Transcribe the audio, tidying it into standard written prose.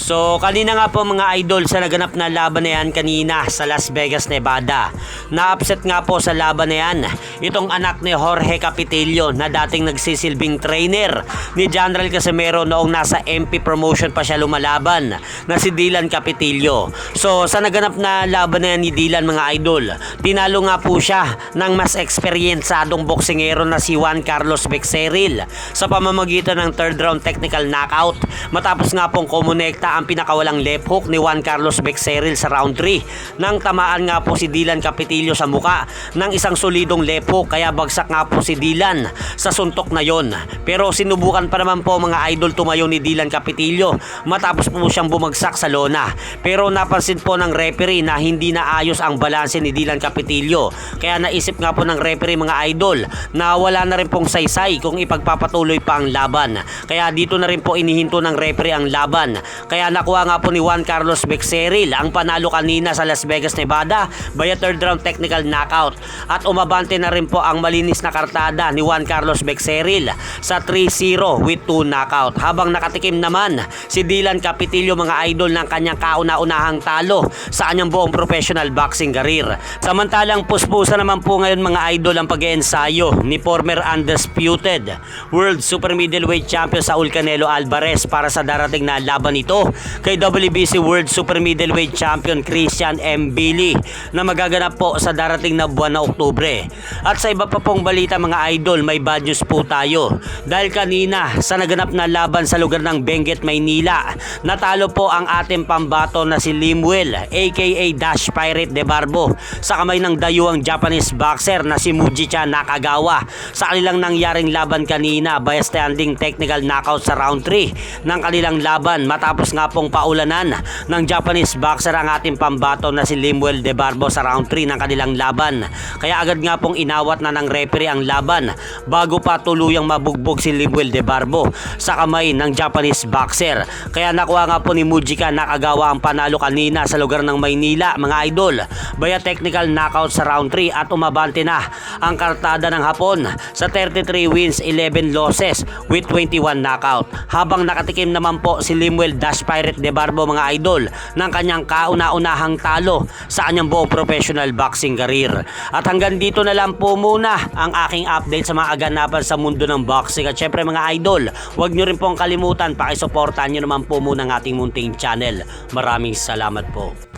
So kanina nga po mga idol sa naganap na laban na yan kanina sa Las Vegas, Nevada. Na-upset nga po sa laban na yan itong anak ni Jorge Capitillo na dating nagsisilbing trainer ni General Casimero noong nasa MP promotion pa siya lumalaban na si Dylan Capitillo. So sa naganap na laban na yan ni Dylan mga idol, tinalo nga po siya ng mas eksperyensadong boksingero na si Juan Carlos Bexeril sa pamamagitan ng third round technical knockout matapos nga pong kumonekta ang pinakawalang left hook ni Juan Carlos Bexeril sa round 3 nang tamaan nga po si Dylan Capitillo sa muka ng isang solidong left hook, kaya bagsak nga po si Dylan sa suntok na yon. Pero sinubukan pa naman po mga idol tumayo ni Dylan Capitillo matapos po siyang bumagsak sa lona. Pero napansin po ng referee na hindi na ayos ang balanse ni Dylan Capitillo, kaya naisip nga po ng referee mga idol na wala na rin pong saysay kung ipagpapatuloy pa ang laban. Kaya dito na rin po inihinto ng referee ang laban. Kaya nakuha nga po ni Juan Carlos Bexeril ang panalo kanina sa Las Vegas, Nevada via third round technical knockout. At umabante na rin po ang malinis na kartada ni Juan Carlos Bexeril sa 3-0 with 2 knockout. Habang nakatikim naman si Dylan Capitillo mga idol ng kanyang kauna-unahang talo sa kanyang buong professional boxing career. Samantalang puspusa naman po ngayon mga idol ang pag-iensayo ni former undisputed World Super Middleweight Champion Saul Canelo Alvarez para sa darating na laban ito kay WBC World Super Middleweight Champion Christian M. Billy na magaganap po sa darating na buwan na Oktubre. At sa iba pa pong balita mga idol, may bad news po tayo dahil kanina sa naganap na laban sa lugar ng Benguet, Maynila, natalo po ang ating pambato na si Limuel aka Dash Pirate de Barbo sa kamay ng dayuhang Japanese boxer na si Mujicha Nakagawa sa kanilang nangyaring laban kanina by standing technical knockout sa round 3 ng kanilang laban matapos nga pong paulanan ng Japanese boxer ang ating pambato na si Limuel de Barbo sa round 3 ng kanilang laban. Kaya agad nga pong inawat na ng referee ang laban bago pa tuluyang mabugbog si Limuel de Barbo sa kamay ng Japanese boxer. Kaya nakuha nga po ni Mujicha Nakagawa ang panalo kanina sa lugar ng Maynila mga idol via technical knockout sa round 3 at umabante na ang kartada ng Hapon sa 33 wins 11 losses with 21 knockout. Habang nakatikim naman po si Limuel Dash Pirate de Barbo mga idol ng kanyang kauna-unahang talo sa kanyang buong professional boxing career. At hanggang dito na lang po muna ang aking update sa mga aganapan sa mundo ng boxing. At syempre mga idol, huwag nyo rin pong kalimutan, pakisuportahan nyo naman po muna ang ating munting channel. Maraming salamat po.